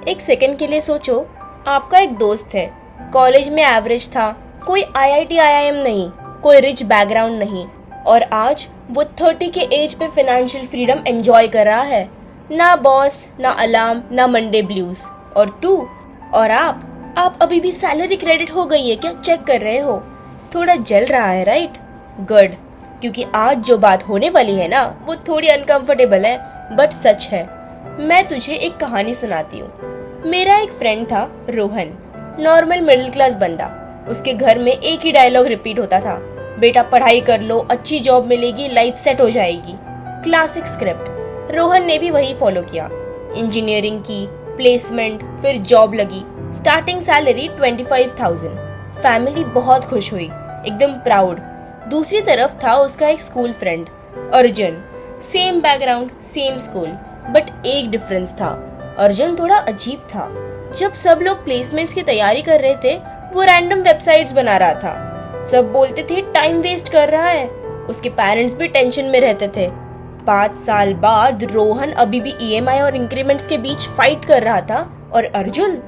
एक सेकंड के लिए सोचो, आपका एक दोस्त है, कॉलेज में एवरेज था, कोई आईआईटी आईआईएम नहीं, कोई रिच बैकग्राउंड नहीं, और आज वो 30 के एज पे फाइनेंशियल फ्रीडम एंजॉय कर रहा है। ना बॉस, ना अलार्म, ना मंडे ब्लूज। और तू और आप अभी भी सैलरी क्रेडिट हो गई है क्या चेक कर रहे हो? थोड़ा जल रहा है राइट? गुड, क्योंकि आज जो बात होने वाली है ना वो थोड़ी अनकंफर्टेबल है बट सच है। मैं तुझे एक कहानी सुनाती हूँ। मेरा एक फ्रेंड था रोहन, नॉर्मल मिडिल क्लास बंदा। उसके घर में एक ही डायलॉग रिपीट होता था, बेटा पढ़ाई कर लो, अच्छी जॉब मिलेगी, लाइफ सेट हो जाएगी। Classic script. रोहन ने भी वही फॉलो किया। इंजीनियरिंग की, प्लेसमेंट, फिर जॉब लगी, स्टार्टिंग सैलरी 25,000। फैमिली बहुत खुश हुई, एकदम प्राउड। दूसरी तरफ था उसका एक school friend Arjun, same background, same school, but एक डिफरेंस था, अर्जुन थोड़ा अजीब था। जब सब लोग प्लेसमेंट्स की तैयारी कर रहे थे, वो रैंडम वेबसाइट्स बना रहा था। सब बोलते थे टाइम वेस्ट कर रहा है। उसके पेरेंट्स भी टेंशन में रहते थे। 5 साल बाद रोहन अभी भी ईएमआई और इंक्रीमेंट्स के बीच फाइट कर रहा था, और अर्जुन,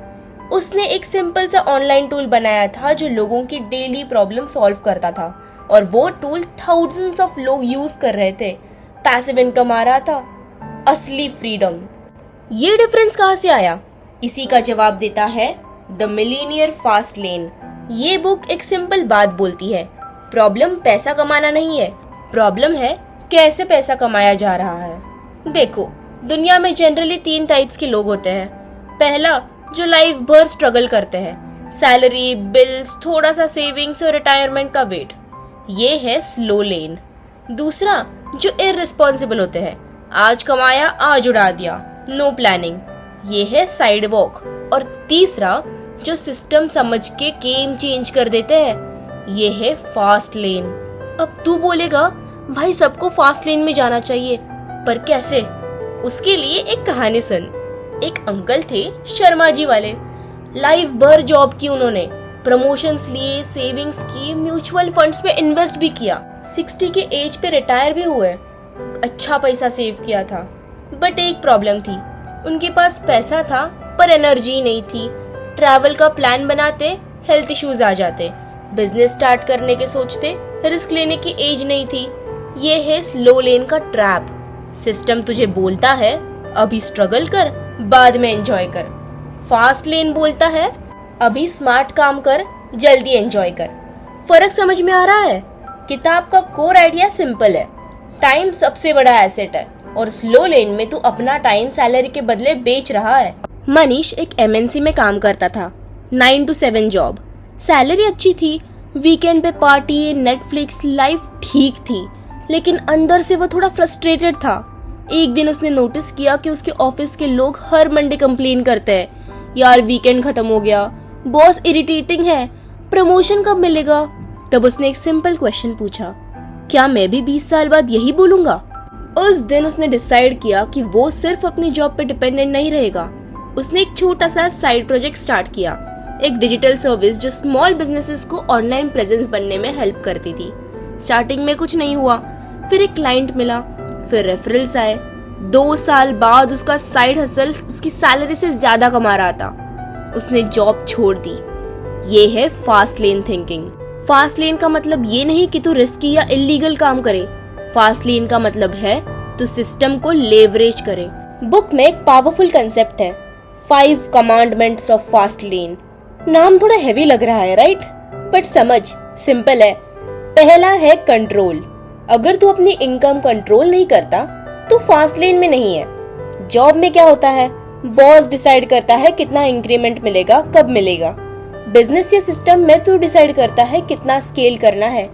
उसने एक सिंपल सा ऑनलाइन टूल बनाया था जो लोगों की डेली प्रॉब्लम सॉल्व करता था, और वो टूल थाउजेंड्स ऑफ लोग यूज कर रहे थे। पैसिव इनकम आ रहा था, असली फ्रीडम। ये डिफरेंस कहाँ से आया? इसी का जवाब देता है द मिलीनियर फास्ट लेन। ये बुक एक सिंपल बात बोलती है, प्रॉब्लम पैसा कमाना नहीं है, प्रॉब्लम है कैसे पैसा कमाया जा रहा है। देखो, दुनिया में जनरली 3 टाइप्स के लोग होते हैं। पहला, जो लाइफ भर स्ट्रगल करते हैं, सैलरी, बिल्स, थोड़ा सा सेविंग्स और रिटायरमेंट का वेट, ये है स्लो लेन। दूसरा, जो इररिस्पॉन्सिबल होते हैं, आज कमाया आज उड़ा दिया, नो प्लानिंग, ये है साइड वॉक। और तीसरा, जो सिस्टम समझ के गेम चेंज कर देते हैं, ये है फास्ट लेन। अब तू बोलेगा भाई सबको फास्ट लेन में जाना चाहिए, पर कैसे? उसके लिए एक कहानी सुन। एक अंकल थे शर्मा जी वाले, लाइफ भर जॉब की उन्होंने, प्रमोशंस लिए, सेविंग्स की, म्यूचुअल फंड्स में इन्वेस्ट भी किया, 60 के एज पे रिटायर भी हुए, अच्छा पैसा सेव किया था। बट एक प्रॉब्लम थी, उनके पास पैसा था पर एनर्जी नहीं थी। ट्रैवल का प्लान बनाते, हेल्थ इश्यूज आ जाते, बिजनेस स्टार्ट करने के सोचते, रिस्क लेने की एज नहीं थी। ये है स्लो लेन का ट्रैप। सिस्टम तुझे बोलता है अभी स्ट्रगल कर, बाद में एंजॉय कर। फास्ट लेन बोलता है अभी स्मार्ट काम कर, जल्दी एंजॉय कर। फर्क समझ में आ रहा है? किताब का कोर आइडिया सिंपल है, टाइम सबसे बड़ा एसेट है, और स्लो लेन में तू अपना टाइम सैलरी के बदले बेच रहा है। मनीष एक एमएनसी में काम करता था, 9 to 7 जॉब, सैलरी अच्छी थी, वीकेंड पे पार्टी, नेटफ्लिक्स, लाइफ ठीक थी, लेकिन अंदर से वो थोड़ा फ्रस्ट्रेटेड था। एक दिन उसने नोटिस किया कि उसके ऑफिस के लोग हर मंडे कंप्लेन करते हैं, यार वीकेंड खत्म हो गया, बॉस इरिटेटिंग है, प्रमोशन कब मिलेगा? तब उसने एक सिंपल क्वेश्चन पूछा, क्या मैं भी 20 साल बाद यही बोलूंगा? उस दिन उसने डिसाइड किया कि वो सिर्फ अपनी जॉब पे डिपेंडेंट नहीं रहेगा। उसने एक छोटा सा साइड प्रोजेक्ट स्टार्ट किया, एक डिजिटल सर्विस जो स्मॉल बिजनेसेस को ऑनलाइन प्रेजेंस बनने में हेल्प करती थी। स्टार्टिंग में कुछ नहीं हुआ, फिर एक क्लाइंट मिला, फिर रेफरल्स आए। 2 साल बाद उसका साइड हसल उसकी सैलरी से ज्यादा कमा रहा था। उसने जॉब छोड़ दी। ये है fast lane thinking. Fast lane का मतलब ये नहीं कि तू रिस्की या इलीगल काम करे, फास्ट लेन का मतलब है तू सिस्टम को लेवरेज करे। बुक में एक पावरफुल कंसेप्ट है, 5 कमांडमेंट्स ऑफ फास्ट लेन। नाम थोड़ा हैवी लग रहा है राइट? बट समझ, सिंपल है। पहला है कंट्रोल। अगर तू अपनी इनकम कंट्रोल नहीं करता तो फास्ट लेन में नहीं है। जॉब में क्या होता है, बॉस डिसाइड करता है कितना इंक्रीमेंट मिलेगा, कब मिलेगा। बिजनेस या सिस्टम में तू डिसाइड करता है कितना स्केल करना है,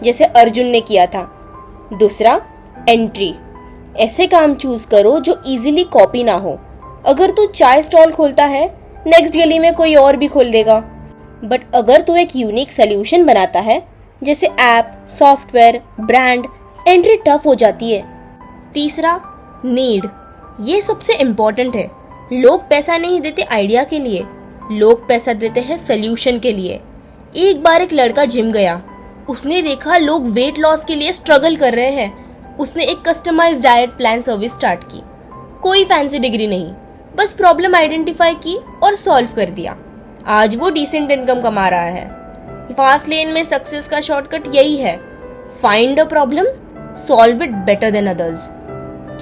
जैसे अर्जुन ने किया था। दूसरा, एंट्री। ऐसे काम चूज करो जो इजीली कॉपी ना हो। अगर तू चाय स्टॉल खोलता है, नेक्स्ट गली में कोई और भी खोल देगा। बट अगर तू एक यूनिक सोल्यूशन बनाता है, जैसे app, software, brand, entry tough हो जाती है। तीसरा, नीड। ये सबसे इम्पोर्टेंट है। लोग पैसा नहीं देते आइडिया के लिए, लोग पैसा देते हैं सोल्यूशन के लिए। एक बार एक लड़का जिम गया, उसने देखा लोग वेट लॉस के लिए स्ट्रगल कर रहे हैं। उसने एक customised diet plan service start की। कोई फैंसी डिग्री नहीं, बस प्रॉब्लम आइडेंटिफाई की और सॉल्व कर दिया। आज वो डिसेंट इनकम कमा रहा है। फास्ट लेन में सक्सेस का शॉर्टकट यही है, find a problem, solve it better than others.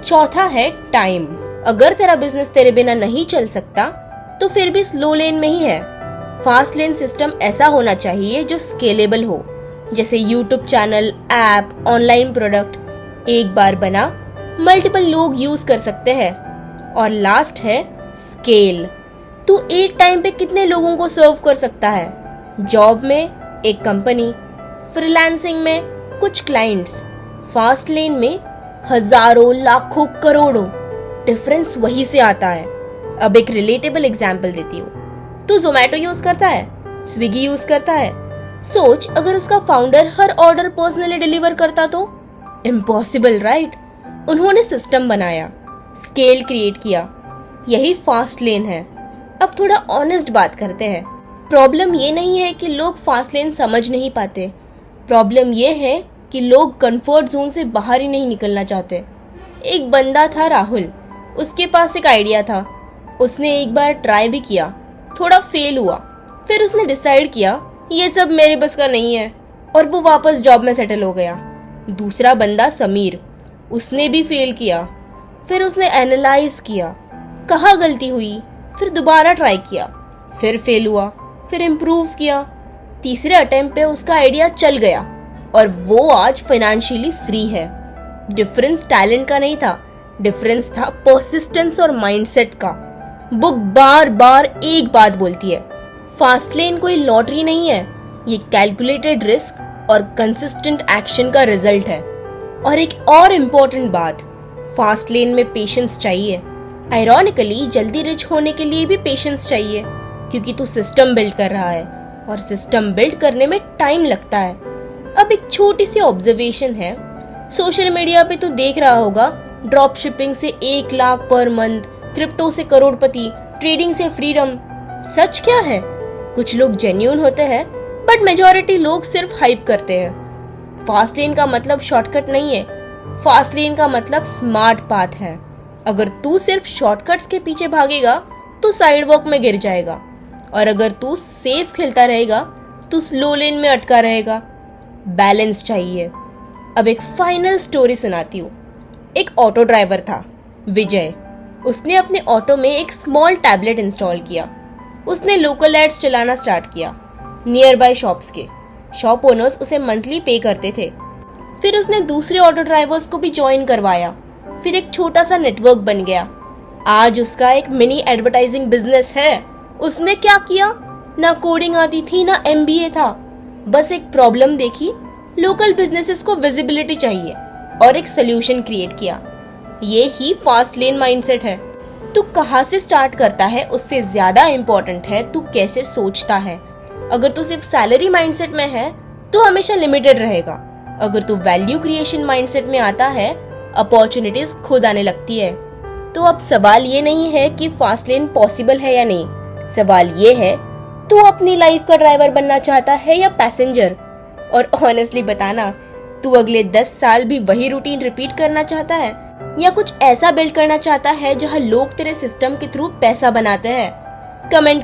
चौथा है टाइम। अगर तेरा बिजनेस तेरे बिना नहीं चल सकता तो फिर भी स्लो लेन में ही है। फास्ट लेन सिस्टम ऐसा होना चाहिए जो स्केलेबल हो, जैसे YouTube channel, app, online product. एक बार बना, मल्टीपल लोग यूज कर सकते हैं। और लास्ट है स्केल। तू एक टाइम पे कितने लोगों को सर्व कर सकता है? जॉब में एक कंपनी, फ्रीलांसिंग में कुछ क्लाइंट्स, फास्ट लेन में हजारों, लाखों, करोड़ों। डिफरेंस वही से आता है। अब एक रिलेटेबल एग्जाम्पल देती हूँ। तू जोमैटो यूज करता है, स्विगी यूज करता है। सोच अगर उसका फाउंडर हर ऑर्डर पर्सनली डिलीवर करता तो? Impossible, right? उन्होंने सिस्टम बनाया, स्केल क्रिएट किया। यही फास्ट लेन है। अब थोड़ा ऑनेस्ट बात करते हैं। प्रॉब्लम ये नहीं है कि लोग फास्ट लेन समझ नहीं पाते, प्रॉब्लम ये है कि लोग कंफर्ट जोन से बाहर ही नहीं निकलना चाहते। एक बंदा था राहुल, उसके पास एक आइडिया था। उसने एक बार ट्राई भी किया, थोड़ा फेल हुआ। फिर उसने डिसाइड किया ये सब मेरे बस का नहीं है, और वो वापस जॉब में सेटल हो गया। दूसरा बंदा समीर, उसने भी फेल किया। फिर उसने एनालाइज किया, कहाँ गलती हुई, फिर दोबारा ट्राई किया, फिर फेल हुआ, फिर इम्प्रूव किया। तीसरे अटेम्प्ट पे उसका आइडिया चल गया और वो आज फाइनेंशियली फ्री है। डिफरेंस टैलेंट का नहीं था, डिफरेंस था परसिस्टेंस और माइंडसेट का। बुक बार बार एक बात बोलती है, फास्ट लेन कोई लॉटरी नहीं है, ये कैलकुलेटेड रिस्क और कंसिस्टेंट एक्शन का रिजल्ट है। और एक और इम्पोर्टेंट बात, फास्ट लेन में पेशेंस चाहिए। आयरॉनिकली जल्दी रिच होने के लिए भी पेशेंस चाहिए, क्योंकि तू सिस्टम बिल्ड कर रहा है और सिस्टम बिल्ड करने में टाइम लगता है। अब एक छोटी सी ऑब्जर्वेशन है, सोशल मीडिया पे तू देख रहा होगा ड्रॉप शिपिंग से 1 लाख पर मंथ, क्रिप्टो से करोड़पति, ट्रेडिंग से फ्रीडम। सच क्या है? कुछ लोग जेन्युइन होते हैं, बट मेजॉरिटी लोग सिर्फ हाइप करते हैं। फास्ट लेन का मतलब शॉर्टकट नहीं है, फास्ट लेन का मतलब स्मार्ट पाथ है। अगर तू सिर्फ शॉर्टकट्स के पीछे भागेगा तो साइड वॉक में गिर जाएगा, और अगर तू सेफ खेलता रहेगा तो स्लो लेन में अटका रहेगा। बैलेंस चाहिए। अब एक फाइनल स्टोरी सुनाती हूँ। एक ऑटो ड्राइवर था, विजय। उसने अपने ऑटो में एक स्मॉल टैबलेट इंस्टॉल किया। उसने लोकल एड्स चलाना स्टार्ट किया नियर बाय शॉप्स के। शॉप ओनर्स उसे मंथली पे करते थे। फिर उसने दूसरे ऑटो ड्राइवर्स को भी ज्वाइन करवाया। फिर एक छोटा सा नेटवर्क बन गया। आज उसका एक मिनी एडवर्टाइजिंग बिजनेस है। उसने क्या किया? ना कोडिंग आती थी, ना MBA था। बस एक प्रॉब्लम देखी, लोकल बिजनेसेस को विजिबिलिटी चाहिए, और एक सोल्यूशन क्रिएट किया। ये ही फास्ट लेन माइंडसेट है। तू कहाँ से स्टार्ट करता है उससे ज्यादा इम्पोर्टेंट है तू कैसे सोचता है। अगर तू सिर्फ सैलरी माइंडसेट में है तो हमेशा लिमिटेड रहेगा। अगर तू वैल्यू क्रिएशन माइंडसेट में आता है, अपॉर्चुनिटीज खुद आने लगती है। तो अब सवाल ये नहीं है कि फास्ट लेन पॉसिबल है या नहीं, सवाल ये है तू अपनी लाइफ का ड्राइवर बनना चाहता है या पैसेंजर। और ऑनेस्टली बताना, तू अगले 10 साल भी वही रूटीन रिपीट करना चाहता है या कुछ ऐसा बिल्ड करना चाहता है जहां लोग तेरे सिस्टम के थ्रू पैसा बनाते हैं? कमेंट कर